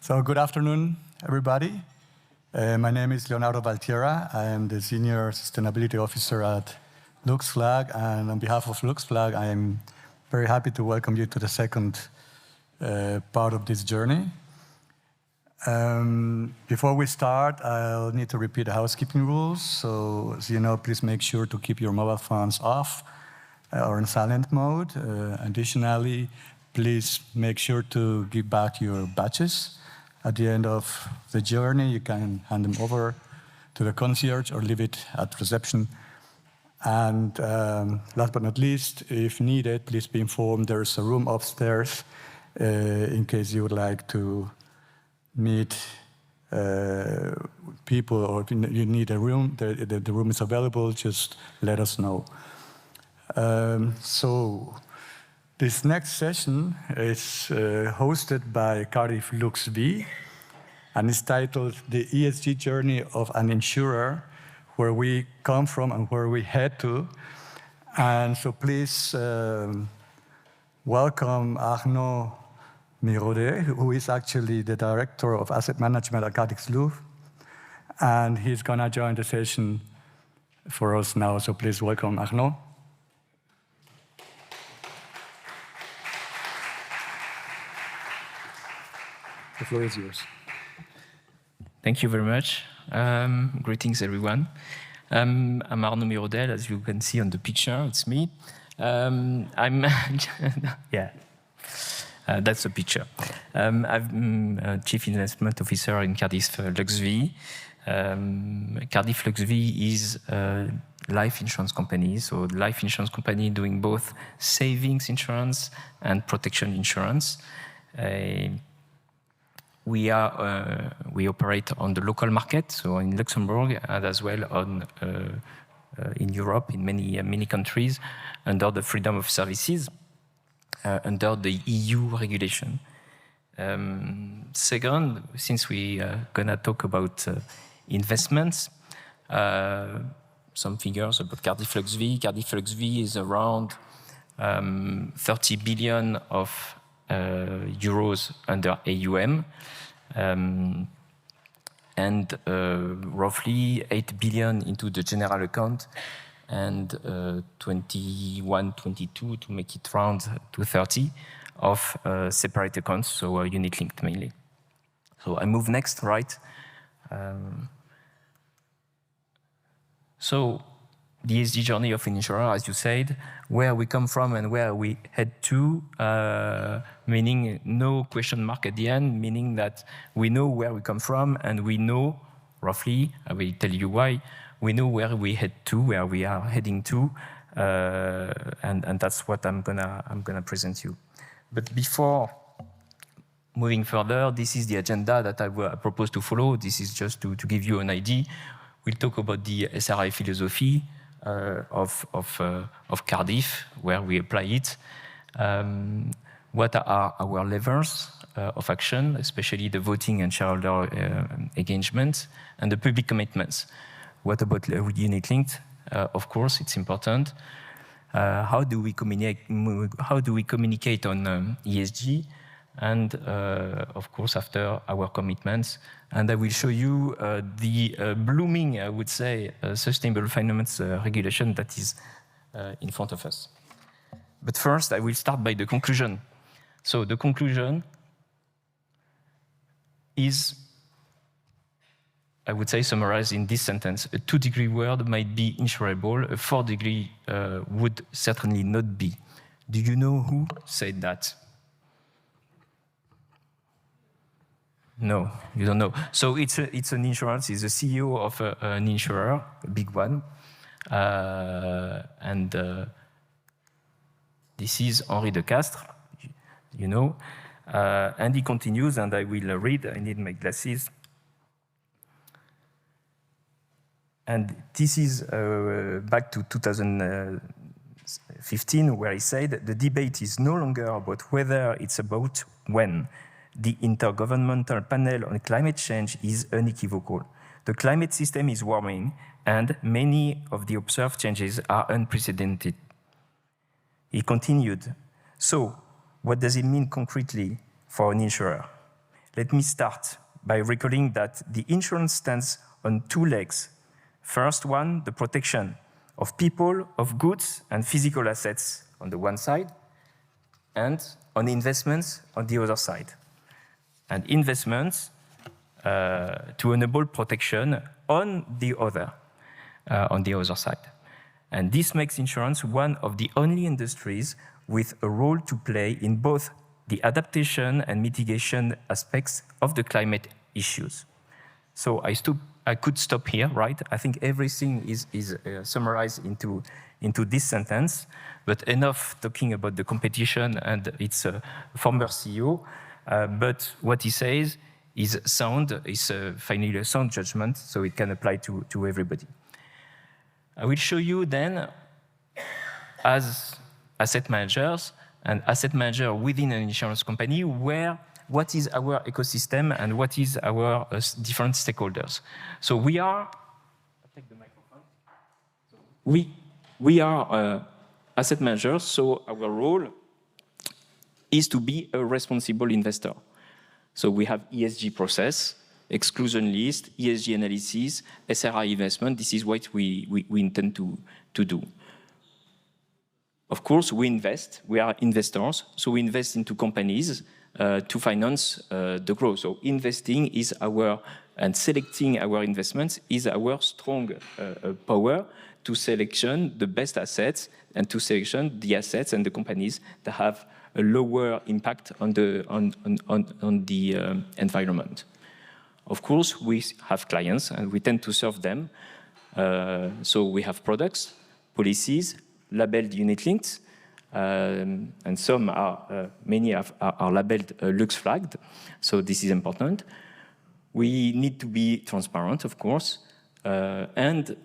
So good afternoon, everybody. My name is Leonardo Valtierra. I am the Senior Sustainability Officer at Lux Vie, and on behalf of Lux Vie, I am very happy to welcome you to the second part of this journey. Before we start, I'll need to repeat the housekeeping rules. So, as you know, please make sure to keep your mobile phones off or in silent mode. Additionally, please make sure to give back your badges. At the end of the journey, you can hand them over to the concierge or leave it at reception. And last but not least, if needed, please be informed there's a room upstairs in case you would like to meet people or if you need a room, the room is available, just let us know. So this next session is hosted by Cardif Lux Vie and is titled The ESG Journey of an Insurer, where we come from and where we head to. And so please welcome Arnaud Mirodet, who is actually the Director of Asset Management at Cardif Lux, and he's going to join the session for us now. So please welcome Arnaud. The floor is yours. Thank you very much. Greetings, everyone. I'm Arnaud Mirodet, as you can see on the picture. It's me. That's the picture. I'm a Chief Investment Officer in Cardif Lux Vie. Cardif Lux Vie is a life insurance company, so life insurance company doing both savings insurance and protection insurance. We operate on the local market, so in Luxembourg, and as well on in Europe, in many countries, under the freedom of services, under the EU regulation. Second, since we are gonna talk about investments, some figures about Cardif Lux Vie. Cardif Lux Vie is around 30 billion of euros under AUM, and roughly 8 billion into the general account, and 21, 22 to make it round to 30 of separate accounts, so unit-linked mainly. So I move next, right? So the ESG journey of an insurer, as you said, where we come from and where we head to, meaning no question mark at the end, meaning that we know where we come from and we know, roughly, I will tell you why, we know where we head to, where we are heading to, and that's what I'm gonna present you. But before moving further, this is the agenda that I propose to follow. This is just to give you an idea. We'll talk about the SRI philosophy of Cardif, where we apply it. What are our levers of action, especially the voting and shareholder engagement, and the public commitments. What about unit-linked? Of course, it's important. How do we communicate on ESG? And of course, after our commitments. And I will show you the blooming, I would say, sustainable finance regulation that is in front of us. But first, I will start by the conclusion. So the conclusion is, I would say, summarized in this sentence. A 2-degree world might be insurable, a 4-degree would certainly not be. Do you know who said that? No, you don't know. So it's an insurance, it's the CEO of an insurer, a big one. And this is Henri de Castres, you know. And he continues, and I will read, I need my glasses. And this is back to 2015, where he said, the debate is no longer about whether, it's about when. The Intergovernmental Panel on Climate Change is unequivocal. The climate system is warming, and many of the observed changes are unprecedented. He continued, so what does it mean concretely for an insurer? let me start by recalling that the insurance stands on two legs. First one, the protection of people, of goods, and physical assets on the one side, and on investments on the other side. And investments to enable protection on the other side. And this makes insurance one of the only industries with a role to play in both the adaptation and mitigation aspects of the climate issues. So I could stop here, right? I think everything is summarized into this sentence, but enough talking about the competition and its former CEO. But what he says is sound, is finally a sound judgment, so it can apply to everybody. I will show you then, as asset managers and asset manager within an insurance company, what is our ecosystem and what is our different stakeholders. So we are, I'll take the microphone. We are asset managers, so our role is to be a responsible investor. So we have ESG process, exclusion list, ESG analysis, SRI investment. This is what we intend to do. Of course, we invest. We are investors, so we invest into companies to finance the growth. So investing is and selecting our investments is our strong power to selection the best assets and to selection the assets and the companies that have a lower impact on the environment. Of course, we have clients and we tend to serve them. So we have products, policies, labeled unit-linked, and some are, many are labeled Lux flagged. So this is important. We need to be transparent, of course, and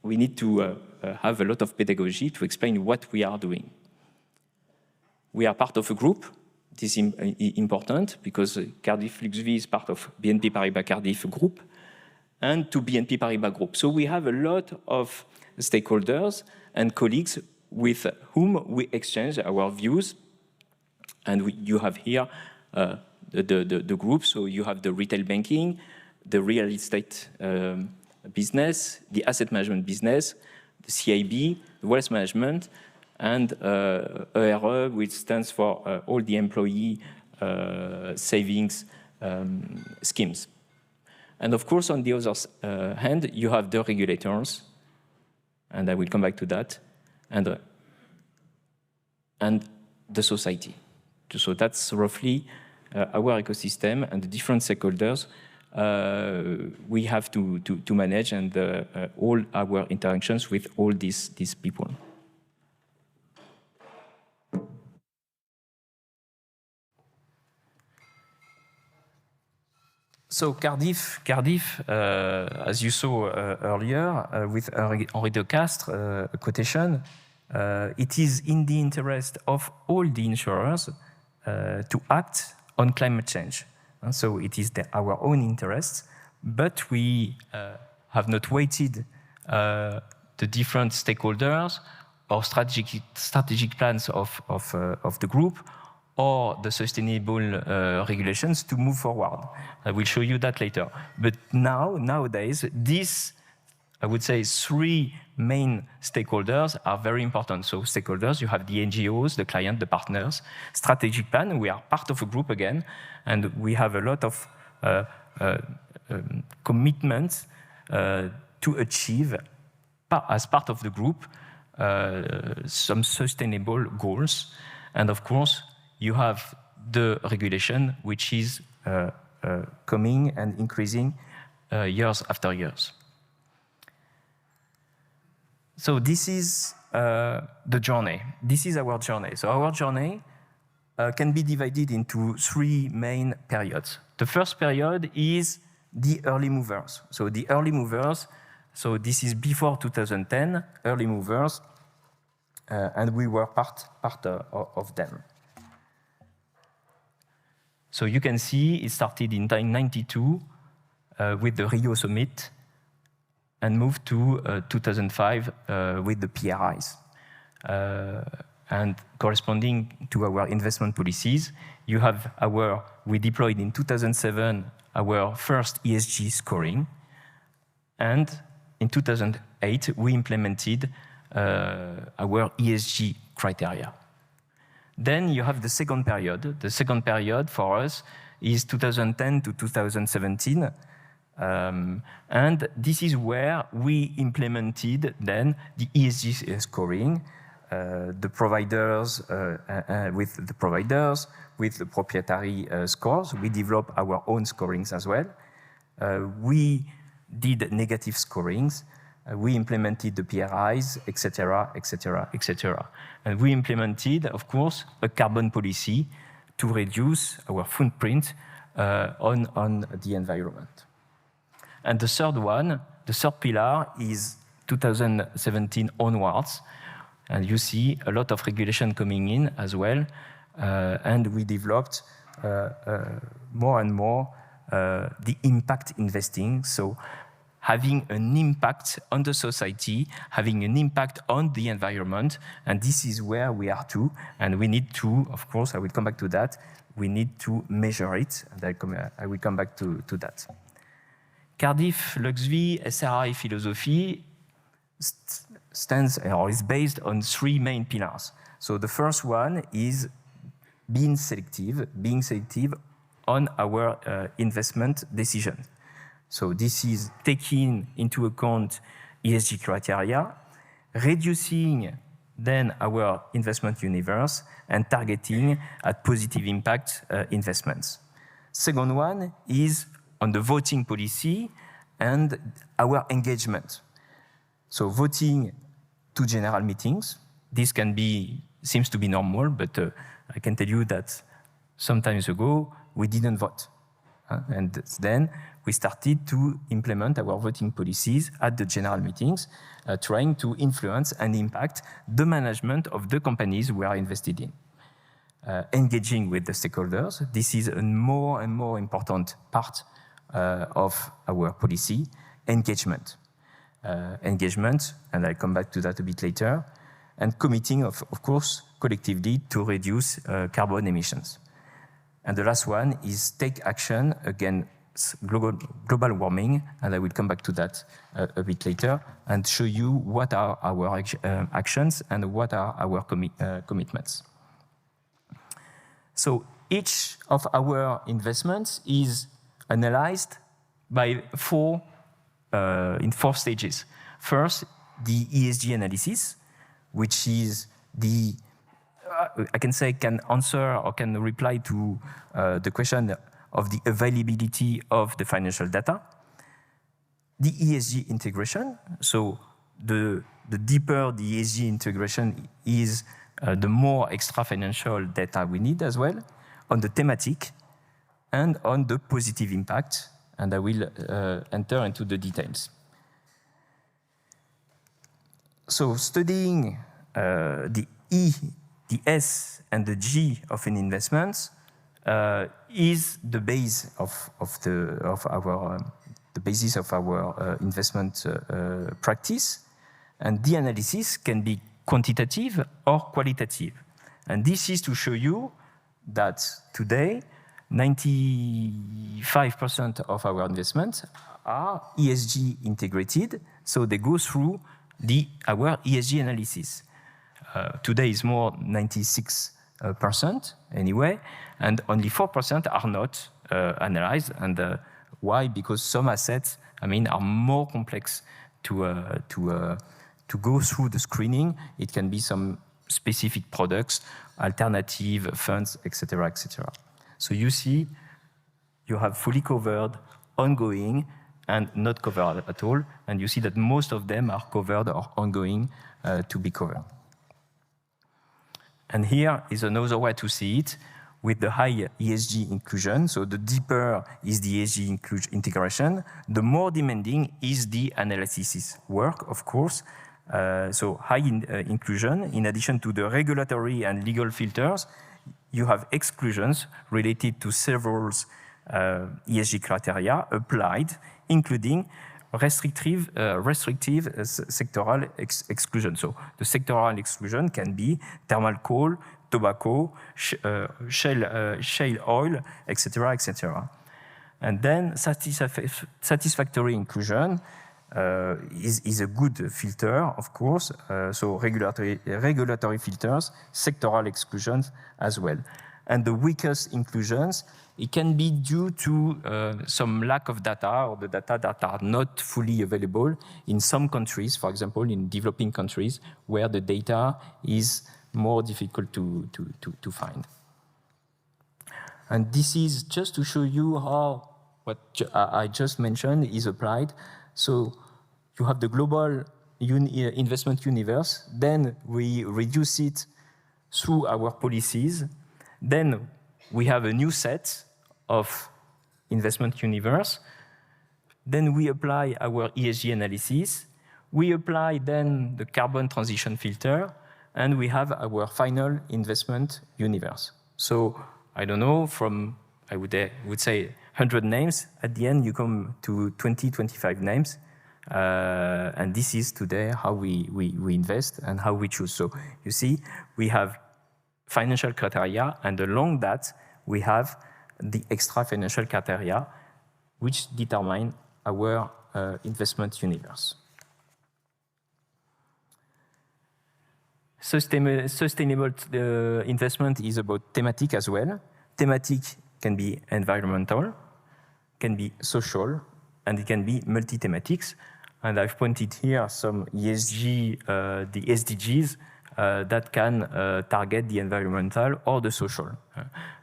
we need to have a lot of pedagogy to explain what we are doing. We are part of a group. This is important because Cardif Lux Vie is part of BNP Paribas Cardif Group and to BNP Paribas Group. So we have a lot of stakeholders and colleagues with whom we exchange our views. And you have here the group. So you have the retail banking, the real estate business, the asset management business, the CIB, the wealth management, and ERE, which stands for all the employee savings schemes. And of course, on the other hand, you have the regulators, and I will come back to that, and the society. So that's roughly our ecosystem and the different stakeholders we have to manage and all our interactions with all these people. So Cardif, as you saw earlier with Henri de Castres quotation, it is in the interest of all the insurers to act on climate change. And so it is our own interests, but we have not weighted the different stakeholders or strategic plans of the group or the sustainable regulations to move forward. I will show you that later. But nowadays, these, I would say, three main stakeholders are very important. So stakeholders, you have the NGOs, the client, the partners, strategic plan. We are part of a group again, and we have a lot of commitments to achieve, as part of the group, some sustainable goals. And of course, you have the regulation, which is coming and increasing years after years. So this is the journey. This is our journey. So our journey can be divided into three main periods. The first period is the early movers. So the early movers, so this is before 2010, early movers, and we were part of them. So you can see it started in 1992 with the Rio Summit and moved to 2005 with the PRIs. and corresponding to our investment policies, you have we deployed in 2007 our first ESG scoring, and in 2008 we implemented our ESG criteria. Then you have the second period. The second period for us is 2010 to 2017. And this is where we implemented then the ESG scoring, the providers, with the proprietary scores. We developed our own scorings as well. We did negative scorings. We implemented the PRIs, etc., etc., etc. And we implemented, of course, a carbon policy to reduce our footprint on the environment. And the third one, the third pillar is 2017 onwards. And you see a lot of regulation coming in as well. And we developed more and more the impact investing. So having an impact on the society, having an impact on the environment. And this is where we are too. And we need to, of course, I will come back to that, we need to measure it. And I will come back to that. Cardif Lux Vie SRI philosophy stands or is based on three main pillars. So the first one is being selective on our investment decision. So this is taking into account ESG criteria, reducing then our investment universe, and targeting at positive impact investments. Second one is on the voting policy and our engagement. So voting to general meetings, this seems to be normal, but I can tell you that some time ago we didn't vote. And then we started to implement our voting policies at the general meetings, trying to influence and impact the management of the companies we are invested in. Engaging with the stakeholders, this is a more and more important part of our policy. Engagement, and I'll come back to that a bit later, and committing, of course, collectively to reduce carbon emissions. And the last one is take action against global warming, and I will come back to that a bit later, and show you what are our actions and what are our commitments. So each of our investments is analyzed by in four stages. First, the ESG analysis, which is can answer or can reply to the question of the availability of the financial data. The ESG integration, so the deeper the ESG integration is, the more extra financial data we need as well, on the thematic and on the positive impact, and I will enter into the details. So studying the E, the S, and the G of an investment is the base of the basis of our investment practice, and the analysis can be quantitative or qualitative. And this is to show you that today 95% of our investments are ESG integrated, so they go through our ESG analysis. Today is more 96% anyway, and only 4% are not analyzed. And why? Because some assets, are more complex to go through the screening. It can be some specific products, alternative funds, etc., etc. So you see, you have fully covered, ongoing, and not covered at all. And you see that most of them are covered or ongoing to be covered. And here is another way to see it with the high ESG inclusion. So the deeper is the ESG integration, the more demanding is the analysis work, of course. So high inclusion, in addition to the regulatory and legal filters, you have exclusions related to several ESG criteria applied, including restrictive sectoral exclusion. So the sectoral exclusion can be thermal coal, tobacco, shale oil, etc., etc. And then satisfactory inclusion is a good filter, of course. So regulatory filters, sectoral exclusions as well. And the weakest inclusions, it can be due to some lack of data or the data that are not fully available in some countries, for example, in developing countries where the data is more difficult to find. And this is just to show you how what I just mentioned is applied. So you have the global investment universe, then we reduce it through our policies, then we have a new set of investment universe, then we apply our ESG analysis, we apply then the carbon transition filter, and we have our final investment universe. So I don't know, from, I would say 100 names, at the end you come to 20, 25 names. And this is today how we invest and how we choose. So you see, we have financial criteria, and along that, we have the extra financial criteria, which determine our investment universe. Sustainable investment is about thematic as well. Thematic can be environmental, can be social, and it can be multi-thematics. And I've pointed here some ESG, the SDGs, that can target the environmental or the social.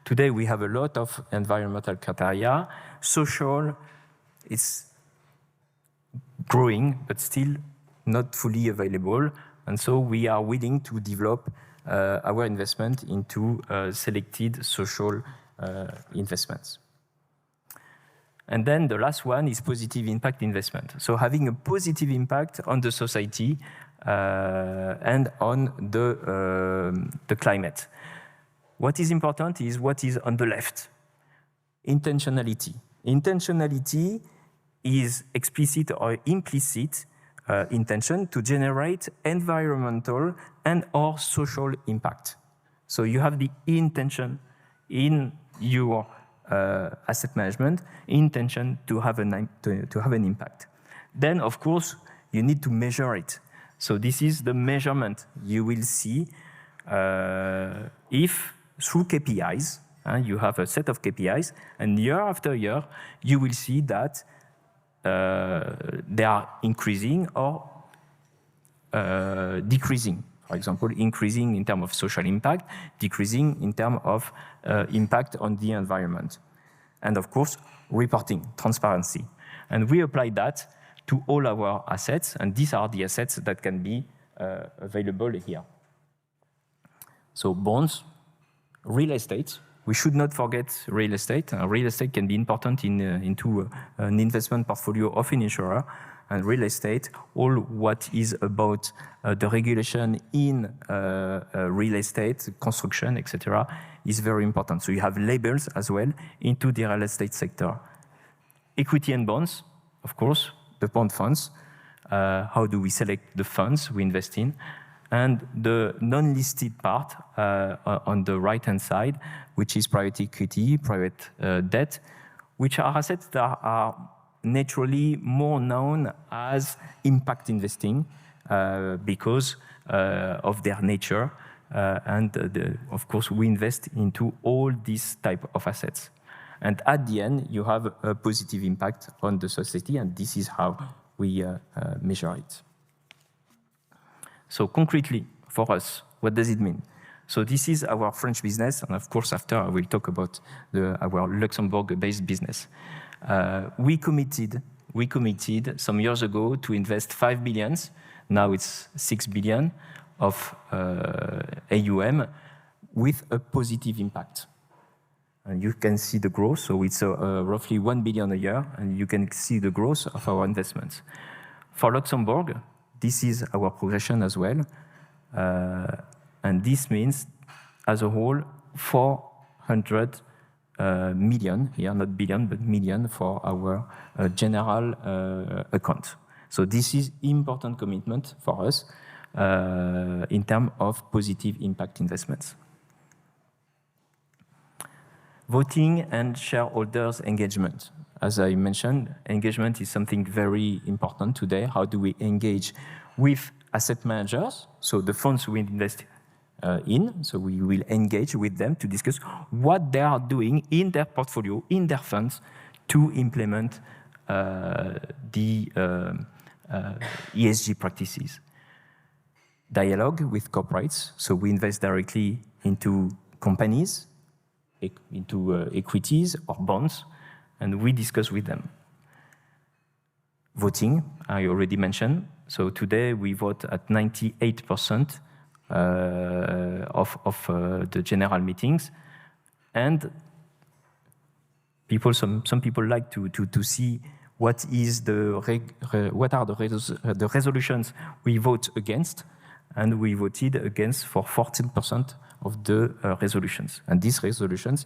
Today we have a lot of environmental criteria. Social is growing, but still not fully available. And so we are willing to develop our investment into selected social investments. And then the last one is positive impact investment. So having a positive impact on the society and on the climate. What is important is what is on the left. Intentionality. Intentionality is explicit or implicit intention to generate environmental and or social impact. So you have the intention in your asset management, intention to have an impact. Then, of course, you need to measure it. So this is the measurement. You will see if through KPIs, you have a set of KPIs, and year after year, you will see that they are increasing or decreasing. For example, increasing in terms of social impact, decreasing in terms of impact on the environment. And of course, reporting, transparency. And we apply that to all our assets, and these are the assets that can be available here. So bonds, real estate. We should not forget real estate. Real estate can be important into an investment portfolio of an insurer. And real estate, all what is about the regulation in real estate, construction, etc., is very important. So you have labels as well into the real estate sector. Equity and bonds, of course, the bond funds. How do we select the funds we invest in? And the non-listed part on the right-hand side, which is private equity, private debt, which are assets that are naturally more known as impact investing because of their nature. Of course, we invest into all these type of assets. And at the end, you have a positive impact on the society, and this is how we measure it. So concretely, for us, what does it mean? So this is our French business, and of course, after I will talk about our Luxembourg-based business. We committed some years ago to invest 5 billion. Now it's 6 billion of AUM with a positive impact. And you can see the growth. So it's roughly 1 billion a year, and you can see the growth of our investments. For Luxembourg, this is our progression as well. And this means, as a whole, 400 million, here not billion, but million for our general account. So this is important commitment for us in terms of positive impact investments. Voting and shareholders engagement. As I mentioned, engagement is something very important today. How do we engage with asset managers? So the funds we invest in, so we will engage with them to discuss what they are doing in their portfolio, in their funds, to implement the ESG practices. Dialogue with corporates, so we invest directly into companies, into equities or bonds, and we discuss with them. Voting, I already mentioned. So today we vote at 98% of the general meetings, and some people like to see what are the resolutions we vote against, and we voted against for 14% of the resolutions. And these resolutions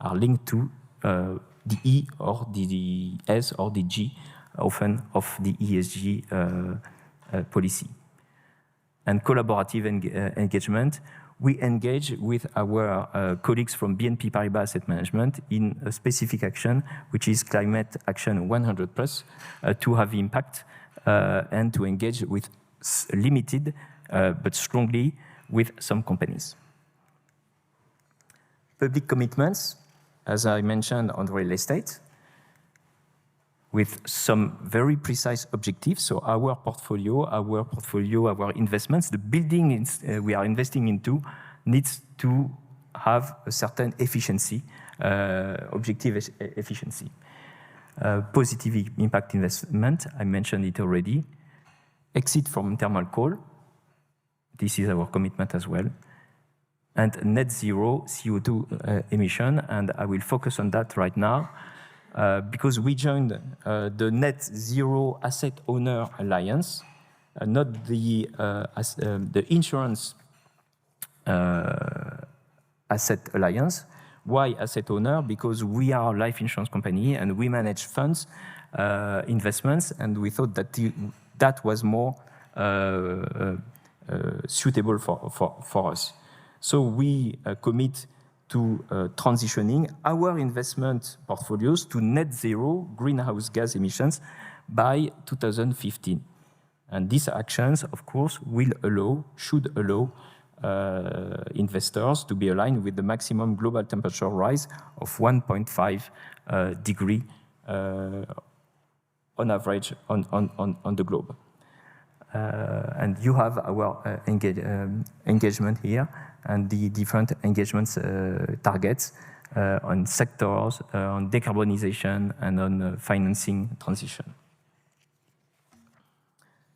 are linked to the E or the S or the G, often of the ESG policy. And collaborative engagement, we engage with our colleagues from BNP Paribas Asset Management in a specific action, which is Climate Action 100+, to have impact and to engage with limited but strongly with some companies. Public commitments, as I mentioned, on real estate, with some very precise objectives. So our portfolio, our investments, the buildings we are investing into needs to have a certain efficiency, objective efficiency. Positive impact investment, I mentioned it already. Exit from thermal coal, this is our commitment as well. And net zero CO2 emission, and I will focus on that right now. Because we joined the Net Zero Asset Owner Alliance, not the insurance asset alliance. Why asset owner? Because we are a life insurance company and we manage funds, investments, and we thought that that was more suitable for us. So we commit to transitioning our investment portfolios to net zero greenhouse gas emissions by 2015. And these actions, of course, should allow investors to be aligned with the maximum global temperature rise of 1.5 degree on average on the globe. And you have our engagement here and the different engagements targets on sectors, on decarbonization, and on financing transition.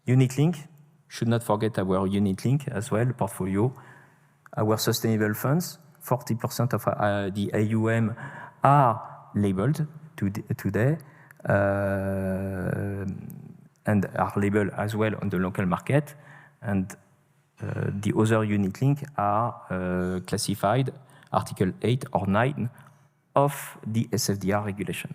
Unit link, should not forget our unit link as well, portfolio. Our sustainable funds, 40% of the AUM are labeled today and are labeled as well on the local market. And the other unit link are classified Article 8 or 9 of the SFDR regulation.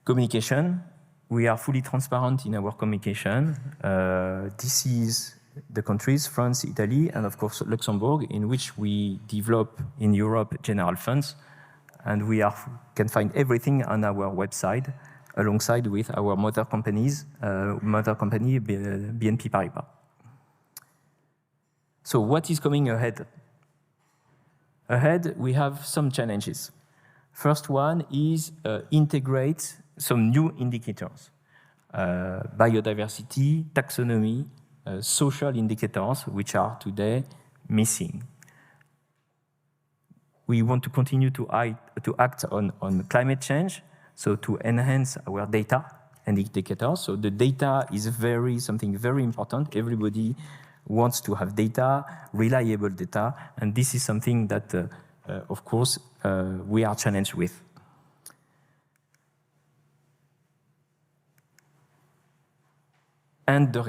Communication, we are fully transparent in our communication. This is the countries, France, Italy, and of course Luxembourg, in which we develop in Europe general funds. And we can find everything on our website, alongside with our mother company, BNP Paribas. So what is coming ahead? Ahead, we have some challenges. First one is integrate some new indicators. Biodiversity, taxonomy, social indicators, which are today missing. We want to continue to act on climate change, so to enhance our data and indicators. So the data is something very important. Everybody wants to have data, reliable data, and this is something that, of course, we are challenged with. And the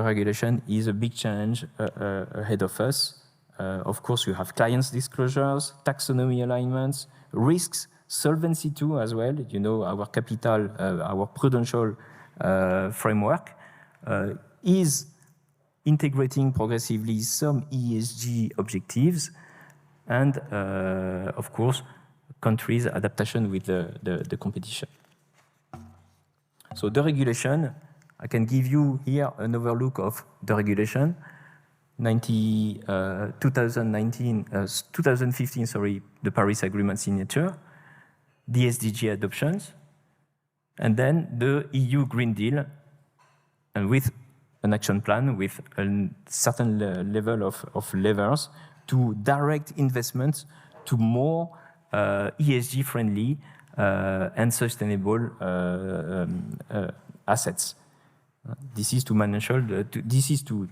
regulation is a big challenge ahead of us. Of course, you have clients disclosures, taxonomy alignments, risks, Solvency II as well. You know, our capital, our prudential framework is integrating progressively some ESG objectives and, of course, countries' adaptation with the competition. So the regulation, I can give you here an overlook of the regulation. 2015, the Paris Agreement signature, the SDG adoptions, and then the EU Green Deal, and with an action plan with a certain level of levers to direct investments to more ESG-friendly and sustainable assets. This is to manage this is to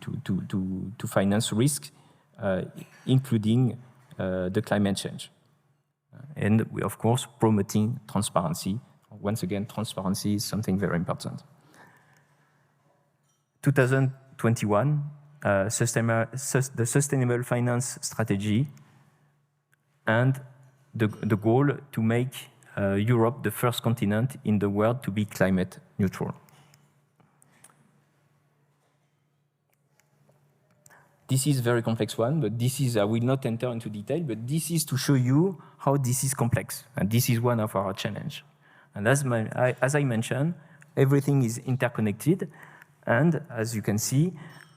finance risk, including the climate change. And we, of course, promoting transparency. Once again, transparency is something very important. 2021, the Sustainable Finance Strategy, and the goal to make Europe the first continent in the world to be climate neutral. This is a very complex one, but this is, I will not enter into detail, but this is to show you how this is complex, and this is one of our challenge. And as I mentioned, everything is interconnected, and as you can see,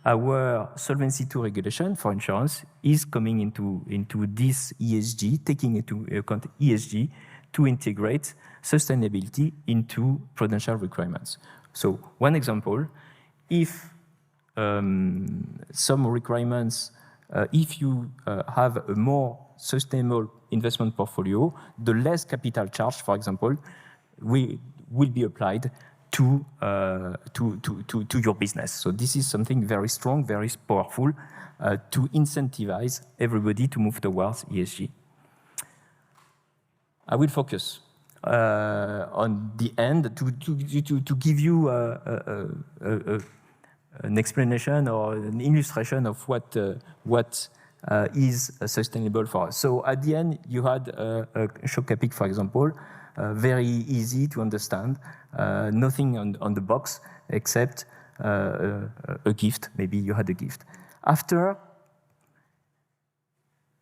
our Solvency II regulation for insurance is coming into this ESG, taking into account ESG to integrate sustainability into prudential requirements. So one example, if some requirements, if you have a more sustainable investment portfolio, the less capital charge, for example, will be applied to your business. So this is something very strong, very powerful to incentivize everybody to move towards ESG. I will focus on the end to give you an explanation or an illustration of what is sustainable for us. So at the end, you had a shock epic, for example, very easy to understand, nothing on the box except a gift. Maybe you had a gift. After,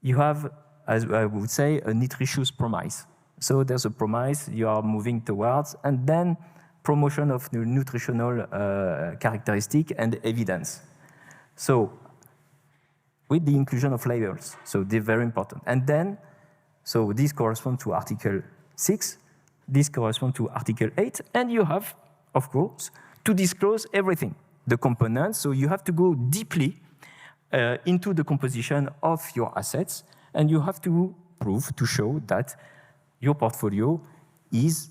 you have, as I would say, a nutritious promise. So there's a promise you are moving towards, and then promotion of the nutritional characteristic and evidence. So with the inclusion of labels, so they're very important. And then, so this corresponds to Article 6, this corresponds to Article 8, and you have, of course, to disclose everything, the components, so you have to go deeply into the composition of your assets, and you have to prove, to show that your portfolio is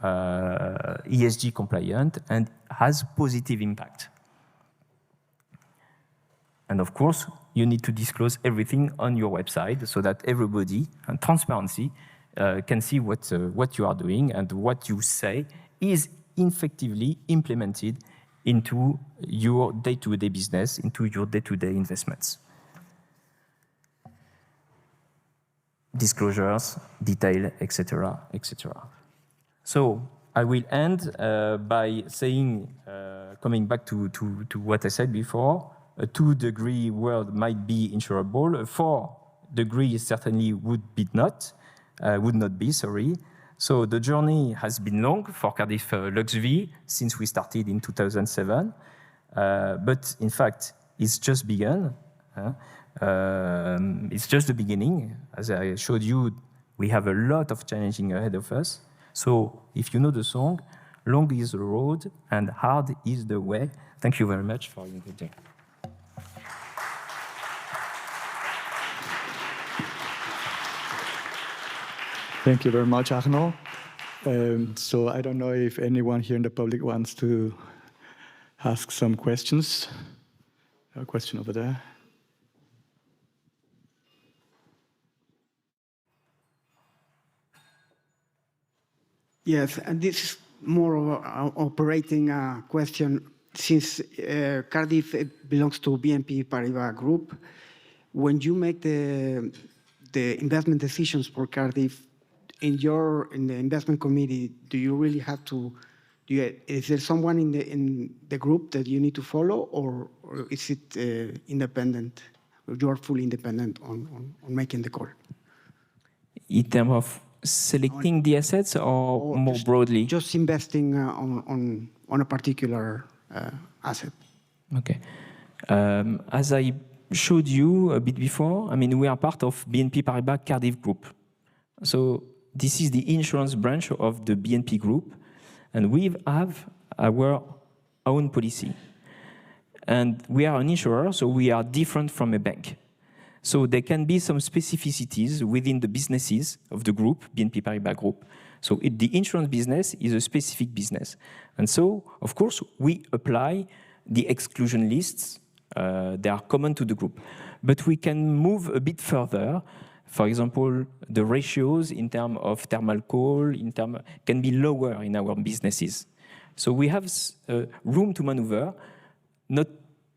ESG compliant and has positive impact. And of course, you need to disclose everything on your website so that everybody, and transparency, can see what you are doing and what you say is effectively implemented into your day-to-day business, into your day-to-day investments. Disclosures, detail, etc., etc. So I will end by saying, coming back to what I said before, a 2-degree world might be insurable. A 4-degree certainly would not be. So the journey has been long for Cardif Lux Vie since we started in 2007. But in fact, it's just begun. It's just the beginning. As I showed you, we have a lot of challenging ahead of us. So if you know the song, long is the road and hard is the way. Thank you very much for your attention. Thank you very much, Arnaud. So I don't know if anyone here in the public wants to ask some questions. A question over there. Yes, and this is more of an operating question. Since Cardif belongs to BNP Paribas Group, when you make the investment decisions for Cardiff, in the investment committee, do you really have to? Is there someone in the group that you need to follow, or is it independent? Or you are fully independent on making the call? In terms of selecting the assets, or more broadly? Just investing on a particular asset. Okay. As I showed you a bit before, I mean, we are part of BNP Paribas Cardiff Group. So this is the insurance branch of the BNP Group, and we have our own policy. And we are an insurer, so we are different from a bank. So there can be some specificities within the businesses of the group, BNP Paribas Group. So the insurance business is a specific business. And so, of course, we apply the exclusion lists. They are common to the group. But we can move a bit further. For example, the ratios in terms of thermal coal can be lower in our businesses. So we have room to maneuver, not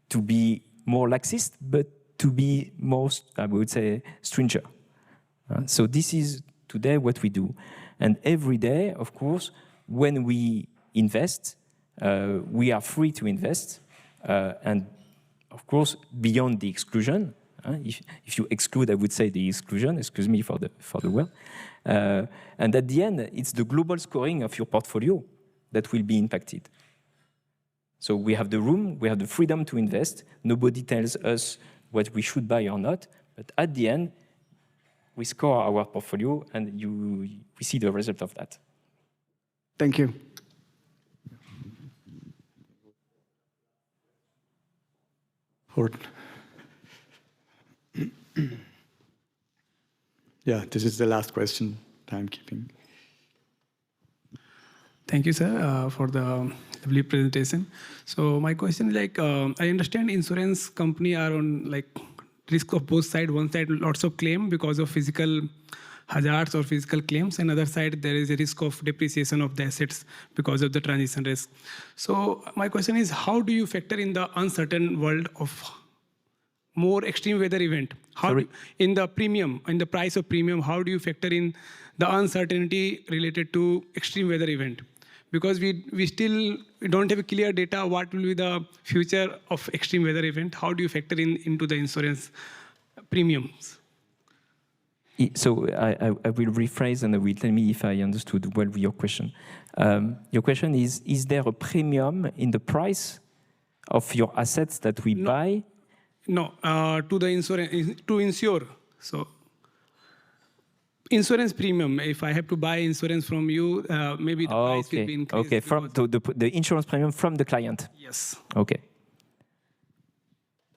to be more laxist, but to be more, I would say, stringent. So this is today what we do. And every day, of course, when we invest, we are free to invest. And of course, beyond the exclusion, if you exclude, I would say the exclusion, excuse me for the word. And at the end, it's the global scoring of your portfolio that will be impacted. So we have the room, we have the freedom to invest. Nobody tells us what we should buy or not. But at the end, we score our portfolio, and we see the result of that. Thank you. Horton. Yeah, this is the last question, timekeeping. Thank you, sir, for the lovely presentation. So my question is I understand insurance company are on risk of both sides. One side, lots of claim because of physical hazards or physical claims. And other side, there is a risk of depreciation of the assets because of the transition risk. So my question is, how do you factor in the uncertain world of more extreme weather event? In the premium, in the price of premium, how do you factor in the uncertainty related to extreme weather event? Because we still don't have clear data what will be the future of extreme weather event. How do you factor into the insurance premiums? So I will rephrase, and I will tell me if I understood well your question. Your question is there a premium in the price of your assets that we buy? No, to the insurance, to insure. So insurance premium, if I have to buy insurance from you, maybe the price will be increased. Okay, from the insurance premium from the client. Yes. Okay.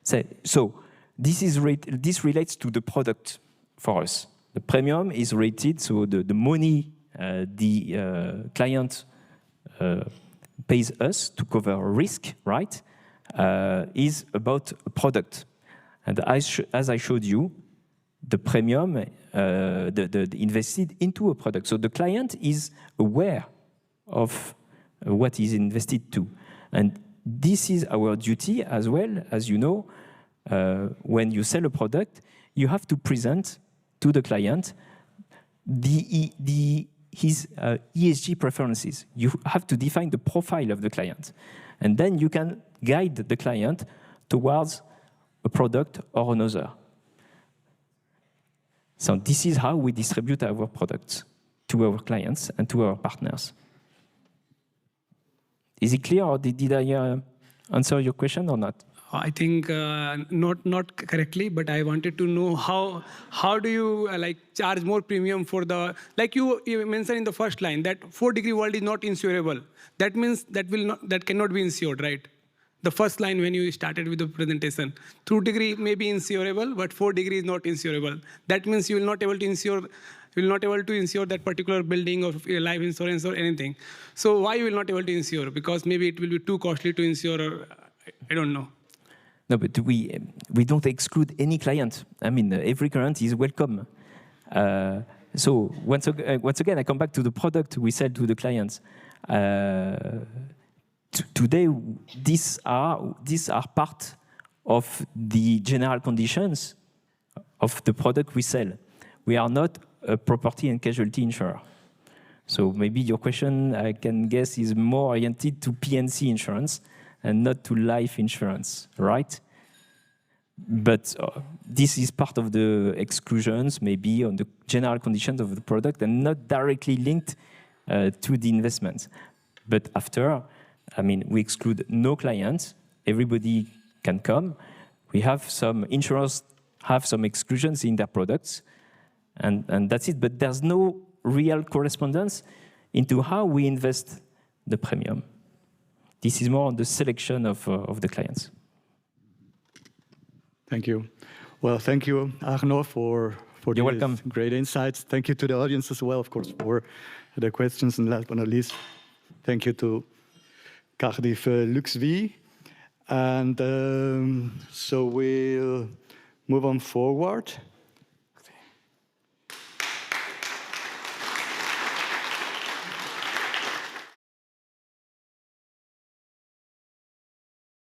So this relates to the product for us. The premium is rated, so the money the client pays us to cover a risk, right, is about a product. And as I showed you, the premium the invested into a product. So the client is aware of what is invested to. And this is our duty as well. As you know, when you sell a product, you have to present to the client his ESG preferences. You have to define the profile of the client. And then you can guide the client towards a product or another. So this is how we distribute our products to our clients and to our partners. Is it clear, or did I answer your question or not? I think not correctly, but I wanted to know how do you charge more premium for the, you mentioned in the first line that 4-degree world is not insurable. That means that cannot be insured, right? The first line when you started with the presentation. 2-degree may be insurable, but 4-degree is not insurable. That means you will not able to insure. You will not able to insure that particular building of life insurance or anything. So why you will not able to insure? Because maybe it will be too costly to insure, or I don't know. No, but we don't exclude any client. I mean, every client is welcome. So once again, I come back to the product we sell to the clients. Today, these are part of the general conditions of the product we sell. We are not a property and casualty insurer. So maybe your question, I can guess, is more oriented to P&C insurance and not to life insurance, right? But this is part of the exclusions, maybe on the general conditions of the product and not directly linked to the investments. But after, I mean, we exclude no clients. Everybody can come. We have some insurers have some exclusions in their products, and that's it. But there's no real correspondence into how we invest the premium. This is more on the selection of the clients. Thank you. Well, thank you, Arnaud, for You're welcome. Great insights. Thank you to the audience as well, of course, for the questions. And last but not least, thank you to Cardif Lux Vie. And so we'll move on forward.